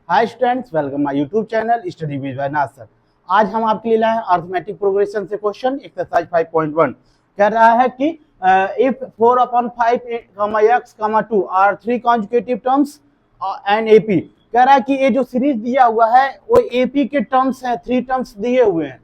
Hi students, welcome my YouTube channel study with Nasar. आज हम आपके लिए लाए हैं अर्थमेटिक प्रोग्रेशन से क्वेश्चन एक्सरसाइज 5.1। कह रहा है कि if 4/5 x 2 are 3 consecutive terms and AP. कह रहा है कि ये जो सीरीज दिया हुआ है वो एपी के टर्म्स हैं, 3 टर्म्स दिए हुए हैं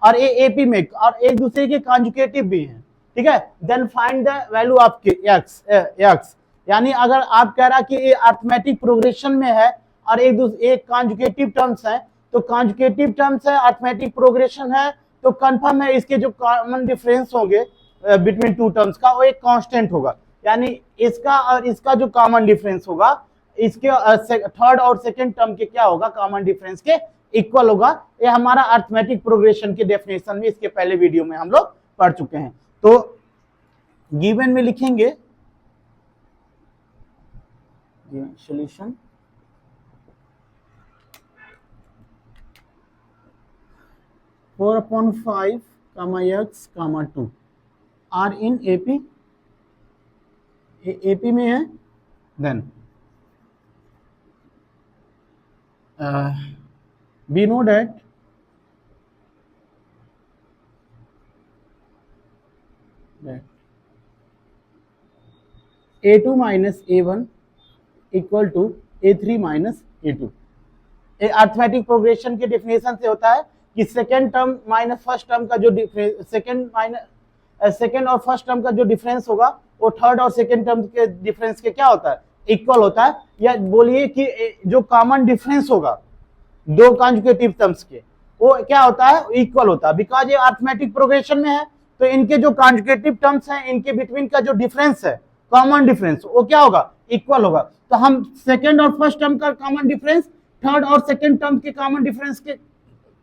और ये एपी में और एक दूसरे के कॉन्जुगेटिव भी हैं। ठीक है, then find the value of x. यानी अगर आप कह रहा कि ये अर्थमेटिक प्रोग्रेशन में है और एक कॉन्जुगेटिव टर्म्स है, तो कॉन्जुगेटिव टर्म्स है, अर्थमेटिक प्रोग्रेशन है, तो कंफर्म है इसके जो कॉमन डिफरेंस होंगे बिटवीन टू टर्म्स का वो एक कांस्टेंट होगा। यानी इसका और इसका जो कॉमन डिफरेंस होगा इसके थर्ड और सेकंड टर्म के क्या होगा, कॉमन डिफरेंस के इक्वल होगा। ये हमारा अर्थमेटिक प्रोग्रेशन के डेफिनेशन में इसके पहले वीडियो में हम लोग पढ़ चुके हैं। तो गिवन में लिखेंगे solution 4/5 x 2 are in AP, AP में है। Then we know that a2 minus a1 equal to a3 minus a2। Arithmetic progression के डेफिनेशन से होता है कि second term minus first term का जो सेकेंड और फर्स्ट टर्म का जो डिफरेंस होगा वो थर्ड और सेकेंड टर्म के डिफरेंस के क्या होता है, इक्वल होता है। या बोलिए कि जो कॉमन डिफरेंस होगा दो कॉन्जुगेटिव टर्म्स के वो क्या होता है, इक्वल होता है। बिकॉज ये अर्थमेटिक प्रोग्रेशन में है तो इनके जो कॉन्जुगेटिव टर्म्स हैं इनके बिटवीन का जो डिफरेंस है, कॉमन डिफरेंस, वो क्या होगा, इक्वल होगा। तो हम सेकेंड और फर्स्ट टर्म का कॉमन डिफरेंस थर्ड और सेकेंड टर्म के कॉमन डिफरेंस के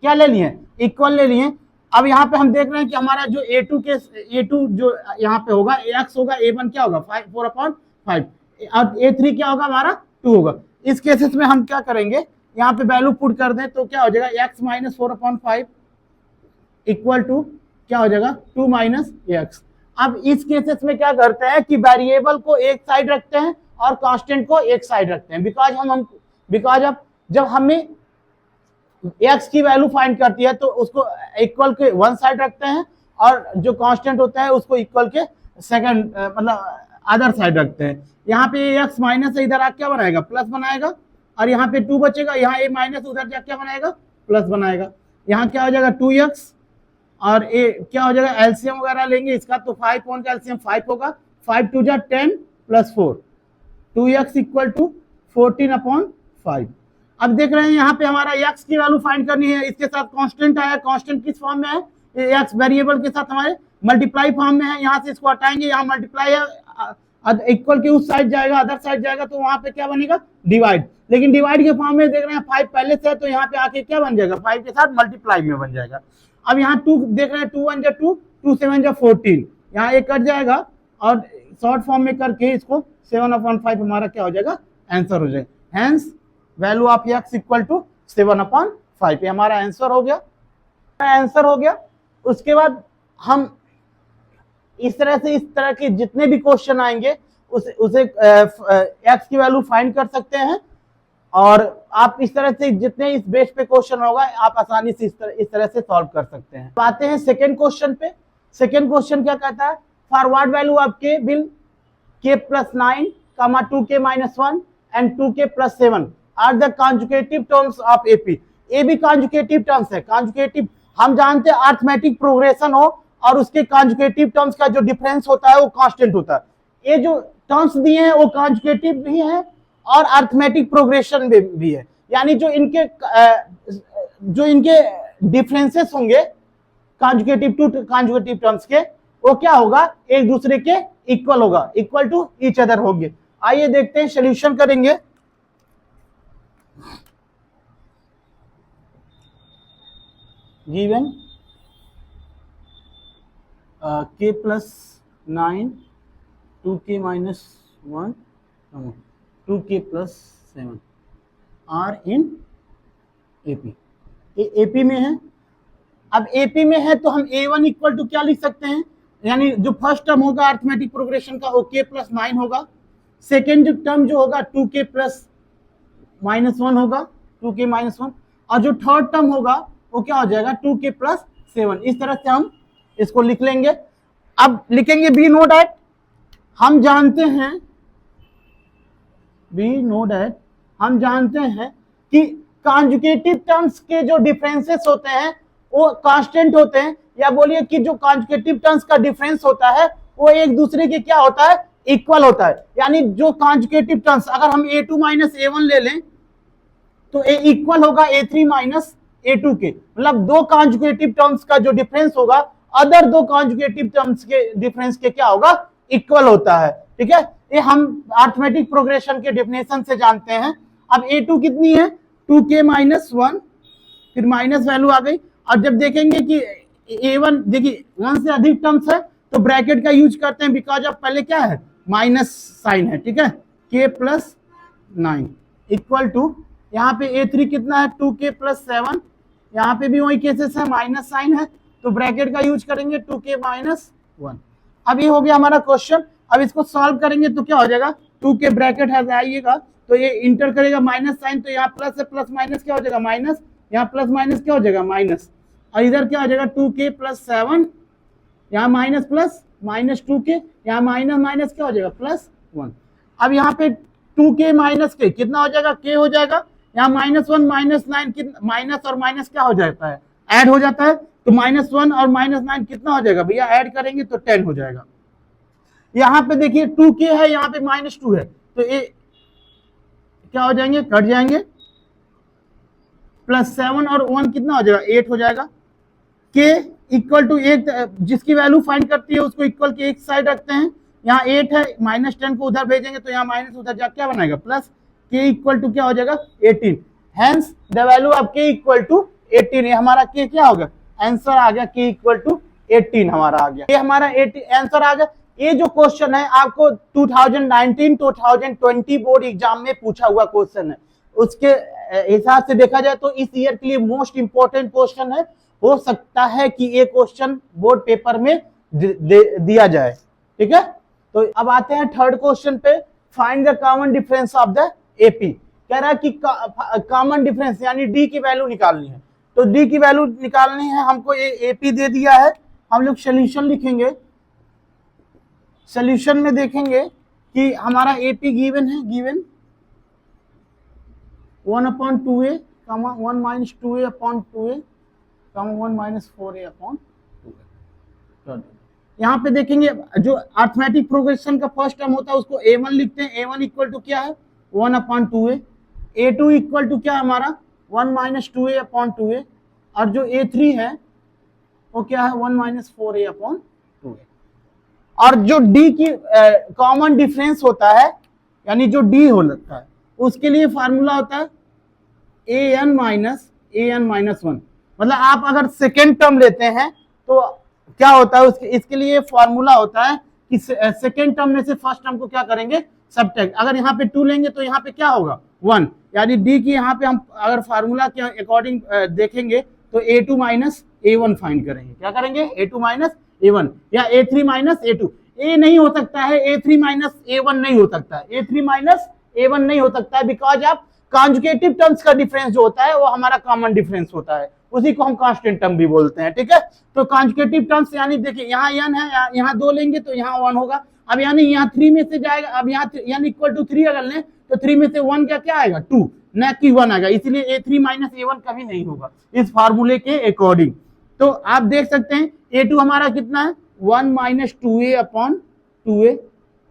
क्या ले लिए, इक्वल ले लिए। अब यहाँ पे हम देख रहे हैं कि हमारा जो a2 जो यहाँ पे होगा x होगा, a1 क्या होगा 4/5 और a3 क्या होगा हमारा 2 होगा। इस केसेस में हम क्या करेंगे, यहाँ पे वैल्यू पुट कर दें तो क्या हो जाएगा, x माइनस 4/5 इक्वल टू क्या हो जाएगा 2 माइनस एक्स। अब इस केसेस में क्या करते हैं कि वेरिएबल को एक साइड रखते हैं और कांस्टेंट को एक साइड रखते हैं। बिकॉज अब जब हमें x की वैल्यू फाइंड करती है तो उसको इक्वल के वन साइड रखते हैं और जो कांस्टेंट होता है उसको इक्वल के सेकंड मतलब अदर साइड रखते हैं। यहाँ पे x माइनस है, इधर आ क्या बनाएगा, प्लस बनाएगा, और यहाँ पे 2 बचेगा, यहाँ a माइनस उधर जा क्या बनाएगा, प्लस बनाएगा। यहाँ क्या हो जाएगा 2x और a क्या हो जाएगा, एलसीएम वगैरह लेंगे इसका तो 5 कौन का एलसीएम 5 होगा, 5 2 जा 10 प्लस 4, 2x इक्वल टू 14/5। अब देख रहे हैं यहाँ पे हमारा x की वैल्यू फाइंड करनी है, इसके साथ कांस्टेंट आया, कांस्टेंट किस फॉर्म में है, x वेरिएबल के साथ हमारे मल्टीप्लाई फॉर्म में है। यहाँ से इसको हटाएंगे, यहाँ मल्टीप्लाई है, इक्वल के उस साइड जाएगा, अदर साइड जाएगा तो वहां पे क्या बनेगा, डिवाइड। लेकिन डिवाइड के फॉर्म में देख रहे हैं 5 पहले से है तो यहाँ पे आके क्या बन जाएगा, 5 के साथ मल्टीप्लाई में बन जाएगा। अब यहाँ 2 देख रहे हैं, 2 1 जा 2, 2 7 जा 14, यहाँ एक कट जाएगा और शॉर्ट फॉर्म में करके इसको 7/5 हमारा क्या हो जाएगा, आंसर हो जाएगा। Hence value of x equal to 7/5, ये हमारा आंसर हो गया। उसके बाद हम इस तरह के जितने भी क्वेश्चन आएंगे उसे x की वैल्यू फाइंड कर सकते हैं और आप इस तरह से जितने इस बेस पे क्वेश्चन होगा आप आसानी से इस तरह से सॉल्व कर सकते हैं। आते हैं सेकंड क्वेश्चन पे। सेकंड क्वेश्चन क्या कहता है, for what value of k will k + 9, 2k - 1 and 2k + 7 are the consecutive terms of AP। ये भी कॉन्जुगेटिव टर्म्स है। कॉन्जुगेटिव हम जानते हैं अर्थमेटिक प्रोग्रेशन हो और उसके कॉन्जुगेटिव टर्म्स का जो डिफरेंस होता है वो कांस्टेंट होता है। ये जो टर्म्स दिए हैं वो कॉन्जुगेटिव भी है और अर्थमेटिक प्रोग्रेशन में भी है। यानी जो इनके डिफरेंसेस होंगे कॉन्जुगेटिव टू कॉन्जुगेटिव टर्म्स के, वो क्या होगा, एक दूसरे के इक्वल होगा, इक्वल टू ईच अदर होंगे। आइए देखते हैं, सॉल्यूशन करेंगे। Given k + 9, 2k - 1, 2k + 7 are in AP। AP में है। अब AP में है तो हम A1 इक्वल टू क्या लिख सकते हैं, यानी जो फर्स्ट टर्म होगा अर्थमेटिक प्रोग्रेशन का वो k + 9 होगा। सेकेंड टर्म जो होगा 2k + -1 होगा, 2k -1, और जो थर्ड टर्म होगा वो क्या हो जाएगा 2k + 7। इस तरह से हम इसको लिख लेंगे। अब लिखेंगे बी नो डैट, हम जानते हैं कि कॉन्जुगेटिव टर्म्स के जो डिफरेंसेस होते हैं वो कांस्टेंट होते हैं, या बोलिए कि जो कॉन्जुगेटिव टर्म्स का डिफरेंस होता है वो एक दूसरे के क्या होता है, इक्वल होता है। यानी जो कॉन्जुगेटिव टर्म्स, अगर हम a2 - a1 ले लें तो ए इक्वल होगा a3 - a2 के, मतलब दो कॉन्जुगेटिव टर्म्स का जो डिफरेंस होगा अदर दो कॉन्जुगेटिव टर्म्स के डिफरेंस के क्या होगा, इक्वल होता है। ठीक है, ये हम अरिथमेटिक प्रोग्रेशन के डेफिनेशन से जानते हैं। अब a2 कितनी है 2k -1, फिर माइनस वैल्यू आ गई। और जब देखेंगे कि a1 देखिए 1 से अधिक टर्म्स है तो ब्रैकेट का यूज करते हैं, बिकॉज ऑफ पहले क्या है माइनस साइन है। ठीक है, k + 9 इक्वल टू, यहाँ पे a3 कितना है 2k + 7, यहाँ पे भी वही केसेस है, माइनस साइन है तो ब्रैकेट का यूज करेंगे 2k -1। अब ये हो गया हमारा क्वेश्चन। अब इसको सॉल्व करेंगे तो क्या हो जाएगा, 2k ब्रैकेट है आइएगा तो ये इंटर करेगा माइनस साइन, तो यहाँ प्लस है, प्लस माइनस क्या हो जाएगा माइनस, यहाँ प्लस माइनस क्या हो जाएगा माइनस, और इधर क्या हो जाएगा 2k + 7, यहाँ माइनस प्लस -2k, यहाँ माइनस माइनस क्या हो जाएगा +1। अब यहाँ पे 2k - k कितना हो जाएगा, k हो जाएगा, यहाँ -1 -9 कितना, माइनस और माइनस क्या हो जाता है ऐड हो जाता है, तो -1 और -9 कितना हो जाएगा भैया, ऐड करेंगे तो 10 हो जाएगा। यहाँ पे देखिए 2k है, यहाँ पे -2 है, तो ये क्या हो जाएंगे, कट जाएंगे, +7 और 1 कितना हो जाएगा 8 हो जाएगा। k इक्वल टू 1, जिसकी वैल्यू फाइंड करती है उसको इक्वल के एक साइड रखते हैं, यहाँ 8 है, -10 को उधर भेजेंगे तो यहाँ माइनस उधर जा क्या बनाएगा प्लस, k इक्वल टू क्या हो जाएगा 18। Hence the value of k equal to 18। ये हमारा k क्या होगा, आंसर आ गया k इक्वल टू 18 हमारा आ गया, ये हमारा आंसर आ गया। ये जो क्वेश्चन है आपको 2019-2020 बोर्ड एग्जाम में पूछा हुआ क्वेश्चन है, उसके हिसाब से देखा जाए तो इस ईयर के लिए मोस्ट इंपोर्टेंट क्वेश्चन है। हो सकता है कि ये क्वेश्चन बोर्ड पेपर में दिया जाए। ठीक है, तो अब आते हैं थर्ड क्वेश्चन पे, find the common difference of the AP. कह रहा है कि कॉमन डिफरेंस यानी डी की वैल्यू निकालनी है, तो डी की वैल्यू निकालनी है हमको, ये एपी दे दिया है, हम लोग सोल्यूशन लिखेंगे। सोल्यूशन में देखेंगे कि हमारा एपी गिवन है, गिवन 1/2a, 1 - 2a/2a, 1 - 4a/2a। यहाँ पे देखेंगे जो अरिथमेटिक प्रोग्रेशन का फर्स्ट टर्म होता है उसको a1 लिखते हैं, a1 इक्वल टू क्या है 1/2a, a2 इक्वल टू क्या हमारा 1 - 2a/2a, और जो a3 है वो क्या है 1 - 4a/2a। और जो डी की कॉमन डिफरेंस होता है, यानी जो डी हो लगता है उसके लिए फार्मूला होता है an - an-1। मतलब आप अगर सेकेंड टर्म लेते हैं तो क्या होता है उसके, इसके लिए फॉर्मूला होता है कि सेकेंड टर्म में से फर्स्ट टर्म को क्या करेंगे सबट्रैक्ट। अगर यहाँ पे 2 लेंगे तो यहाँ पे क्या होगा 1, यानी डी की यहाँ पे हम अगर फार्मूला के अकॉर्डिंग देखेंगे तो a2 - a1 फाइंड करेंगे। क्या करेंगे a2 - a1 या a3 - a2। a नहीं हो सकता है, a3 - a1 नहीं हो सकता है, a3 - a1 नहीं हो सकता है, बिकॉज आप कॉन्जुगेटिव टर्म्स का डिफरेंस जो होता है वो हमारा कॉमन डिफरेंस होता है, उसी को हम कांस्टेंट टर्म भी बोलते हैं। ठीक है, तो कॉन्जुगेटिव टर्म्स यानी देखिए यहाँ n है, यहाँ 2 लेंगे तो यहाँ 1 होगा। अब यानी यहाँ 3 में से जाएगा, अब यहाँ यानी इक्वल टू 3 अगर लें तो 3 में से 1 क्या आएगा 2, न कि 1 आएगा, इसलिए a3 - a1 कभी नहीं होगा इस फार्मूले के अकॉर्डिंग। तो आप देख सकते हैं a2 हमारा कितना है 1 - 2a/2a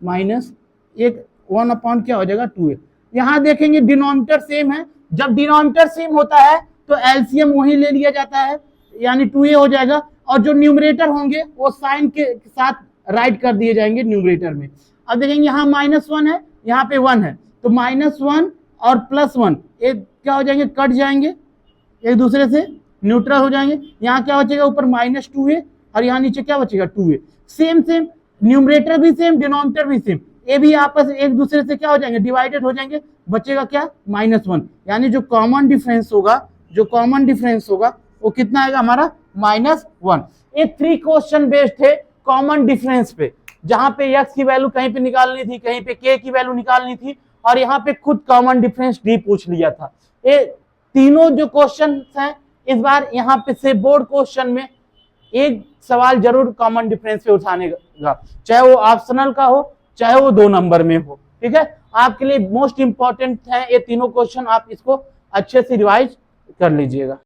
माइनस एक 1 अपॉन क्या हो जाएगा 2a। यहाँ देखेंगे डिनोमिनेटर सेम है, जब डिनोमिनेटर सेम होता है तो एलसीएम वही ले लिया जाता है, यानी 2a हो जाएगा, और जो न्यूमरेटर होंगे वो साइन के साथ राइट कर दिए जाएंगे न्यूमरेटर में। अब देखेंगे यहाँ -1 है, यहाँ पे 1 है, तो -1 और +1 एक क्या हो जाएंगे, कट जाएंगे, एक दूसरे से न्यूट्रल हो जाएंगे। यहाँ क्या बचेगा ऊपर -2a और यहाँ नीचे क्या बचेगा 2a। सेम सेम न्यूमरेटर भी सेम, डिनोमिनेटर भी सेम, ये भी आपस एक दूसरे से क्या हो जाएंगे डिवाइडेड हो जाएंगे, बचेगा क्या -1, यानी जो कॉमन डिफरेंस होगा वो कितना आएगा हमारा -1। ये 3 क्वेश्चन बेस्ड थे कॉमन डिफरेंस पे, जहां पे x की वैल्यू कहीं पे निकालनी थी, कहीं पे k की वैल्यू निकालनी थी, और यहाँ पे खुद कॉमन डिफरेंस डी पूछ लिया था। ये तीनों जो क्वेश्चन हैं इस बार यहाँ पे से बोर्ड क्वेश्चन में एक सवाल जरूर कॉमन डिफरेंस पे उठाने का, चाहे वो ऑप्शनल का हो चाहे वो 2 नंबर में हो। ठीक है, आपके लिए मोस्ट इंपॉर्टेंट है ये तीनों क्वेश्चन, आप इसको अच्छे से रिवाइज कर लीजिएगा।